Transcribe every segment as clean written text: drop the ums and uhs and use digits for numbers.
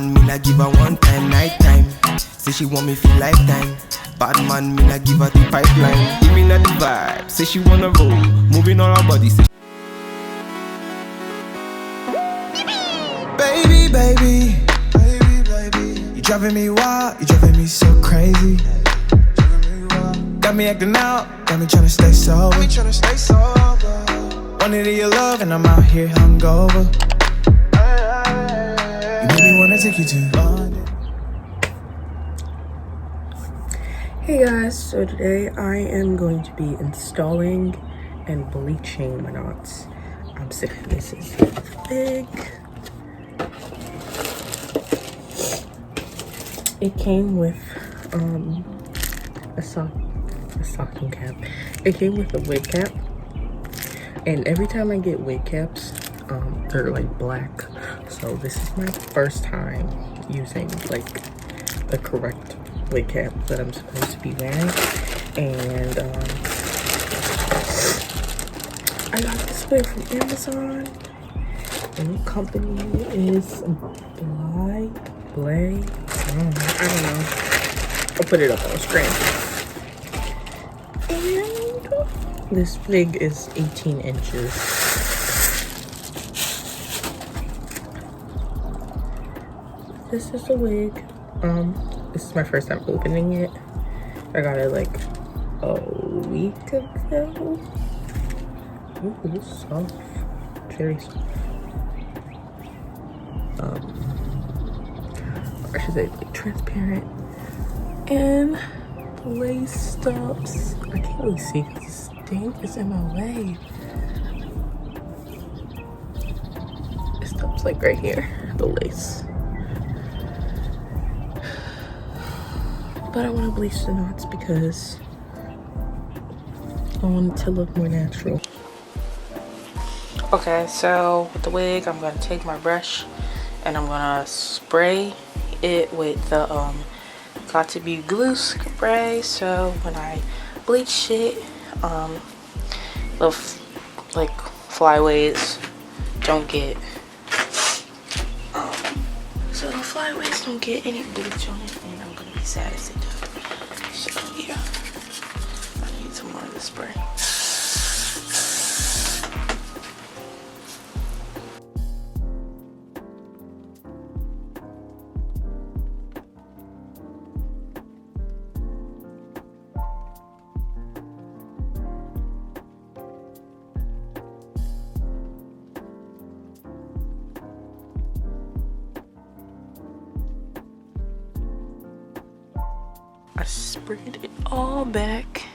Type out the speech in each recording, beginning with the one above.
Me not give her one time, night time. Say she want me for lifetime. Bad man, me not give her the pipeline. Give me not the vibe. Say she wanna roll, moving all her body. Say, baby, baby, baby, baby, you driving me wild, you driving me so crazy. Got me acting out, got me tryna stay sober. Wanted your love and I'm out here hungover. You made me wanna take you to London. Hey guys, so today I am going to be installing and bleaching my knots. I'm sick of this. It's big. It came with a stocking cap. It came with a wig cap, and every time I get wig caps, they're like black. So this is my first time using like the correct wig cap that I'm supposed to be wearing, and I got this wig from Amazon. And the company is Blay. I don't know. I'll put it up on the screen. And this wig is 18 inches. This is the wig. This is my first time opening it. I got it like a week ago. Ooh, it's soft. Very soft. Or should I say like transparent. And the lace stops. I can't really see because this thing is in my way. It stops like right here, the lace. But I want to bleach the knots because I want it to look more natural. Okay, so with the wig, I'm going to take my brush and I'm going to spray it with the Got To Be glue spray. So when I bleach it, the like flyaways don't get any bleach on it, and I'm gonna be sad if it does. So yeah, I need some more of the spray. I sprayed it all back.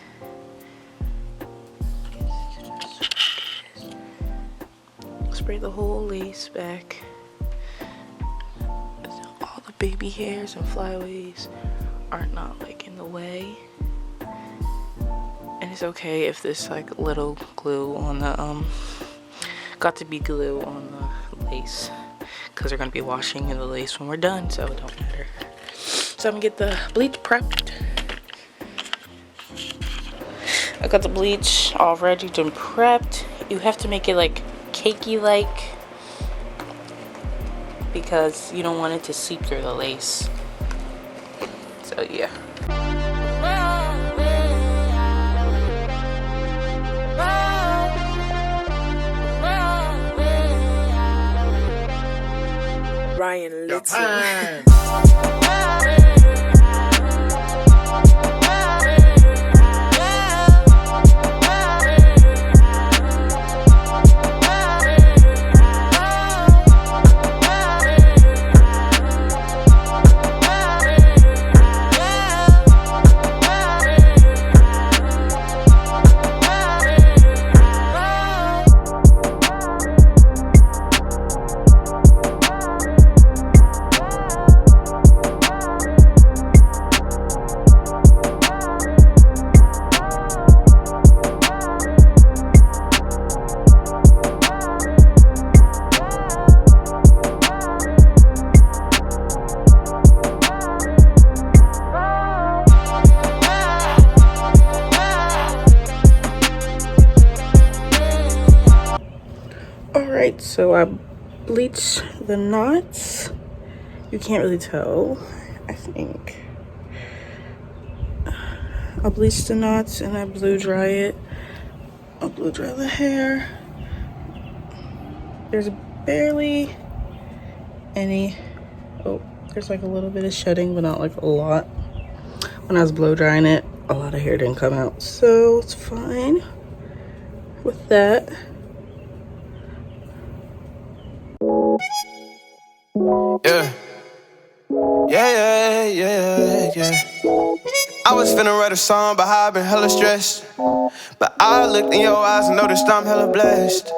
Spray the whole lace back. All the baby hairs and flyaways are not like in the way. And it's okay if there's like little glue on the Got To Be glue on the lace, because we're gonna be washing in the lace when we're done, so it don't matter. So I'm gonna get the bleach prepped. I got the bleach all ready and prepped. You have to make it like cakey like, because you don't want it to seep through the lace. So yeah. Ryan Little. Alright, so I bleached the knots You can't really tell, I think. I'll bleach the knots and I blow dry it. I'll blow dry the hair. There's barely any, oh, there's like a little bit of shedding, but not like a lot. When I was blow drying it, a lot of hair didn't come out, so it's fine with that. Yeah. I was finna write a song about how I've been hella stressed, but I looked in your eyes and noticed I'm hella blessed.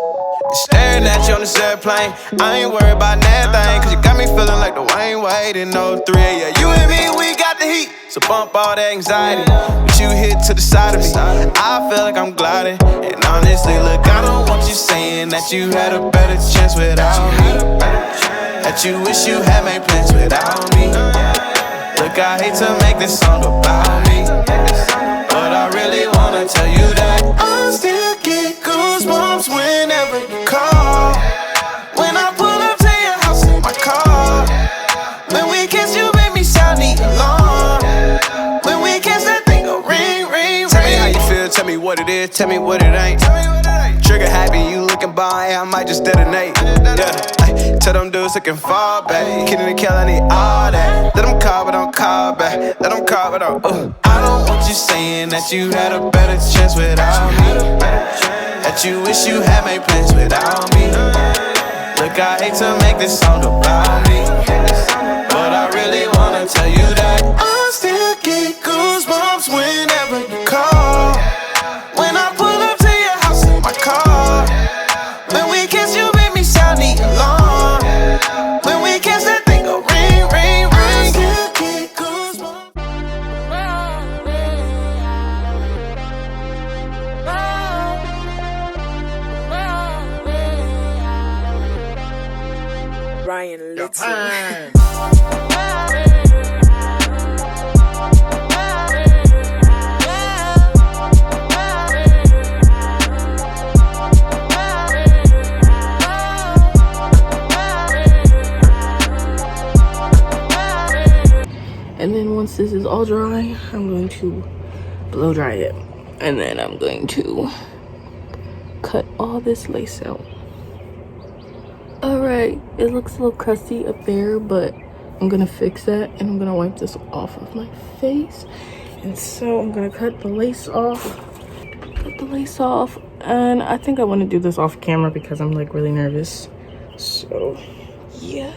Staring at you on this airplane, I ain't worried about nothing, cause you got me feeling like the Wayne Wade in 03. Yeah, you and me, we got the heat, so bump all that anxiety. But you hit to the side of me, I feel like I'm gliding. And honestly, look, I don't want you saying that you had a better chance without me, that you wish you had made plans without me. Look, I hate to make this song about me, but I really wanna tell you that I still get goosebumps whenever you call. When I pull up to your house in my car, when we kiss you make me sound the alarm. When we kiss that thing go ring, ring, ring. Tell me how you feel, tell me what it is, tell me what it ain't. Trigger happy, you looking by, I might just detonate. Yeah, tell them dudes looking far back. Kidding to kill, I need all that. Let them call, but don't call back. Let them call, but don't. I don't want you saying that you had a better chance without me, that you wish you had made plans without me. Look, I hate to make this song about me, but I really wanna tell you that I still get goosebumps whenever you call. When I pull up to your house in my car, when we kiss you make me sound the alarm. When we kiss that thing go ring, ring, ring. I still get goosebumps. Ryan Little. And then once this is all dry, I'm going to blow dry it. And then I'm going to cut all this lace out. Alright, it looks a little crusty up there, but I'm gonna fix that and I'm gonna wipe this off of my face. And so I'm gonna cut the lace off. Cut the lace off. And I think I want to do this off camera because I'm like really nervous. So yeah,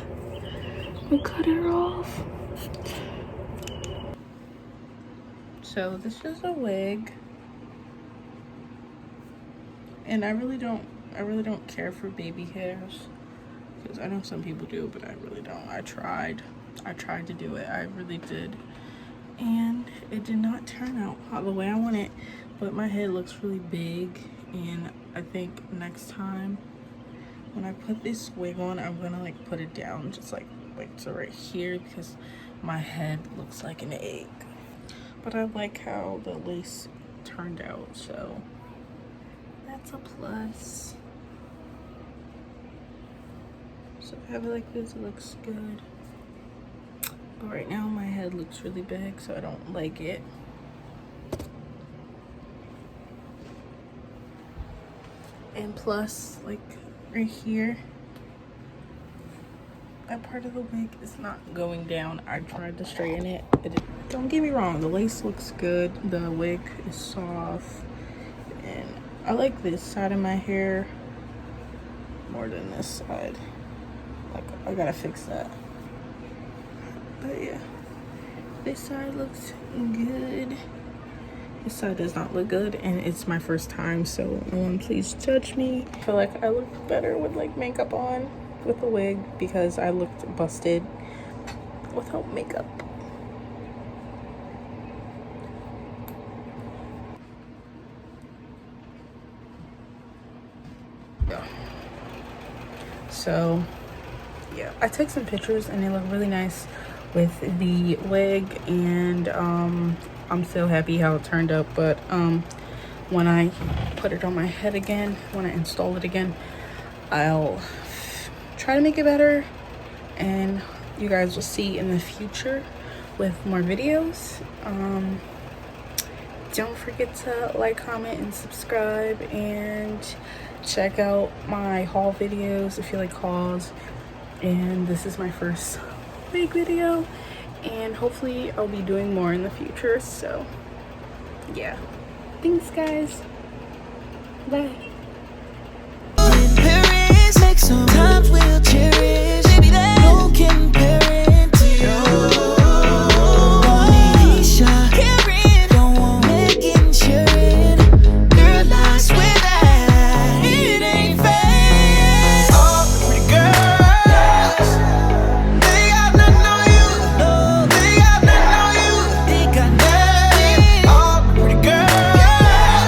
I'm gonna cut her off. So this is a wig, and I really don't care for baby hairs, because I know some people do, but I really don't. I tried to do it, I really did, and it did not turn out the way I want it. But my head looks really big, and I think next time when I put this wig on, I'm gonna like put it down just like to right here, because my head looks like an egg. But I like how the lace turned out, so that's a plus. So I have it like this, it looks good. But right now my head looks really big, so I don't like it. And plus, like right here, that part of the wig is not going down. I tried to straighten it. Don't get me wrong, the lace looks good, the wig is soft, and I like this side of my hair more than this side. Like, I gotta fix that. But yeah, this side looks good. This side does not look good, and it's my first time, so no one please judge me. I feel like I look better with like makeup on, with the wig, because I looked busted without makeup. So yeah, I took some pictures and they look really nice with the wig, and I'm so happy how it turned out. But when I put it on my head again, when I install it again, I'll try to make it better, and you guys will see in the future with more videos. Don't forget to like, comment, and subscribe, and check out my haul videos if you like hauls. And this is my first wig video, and hopefully I'll be doing more in the future. So yeah, thanks guys, bye.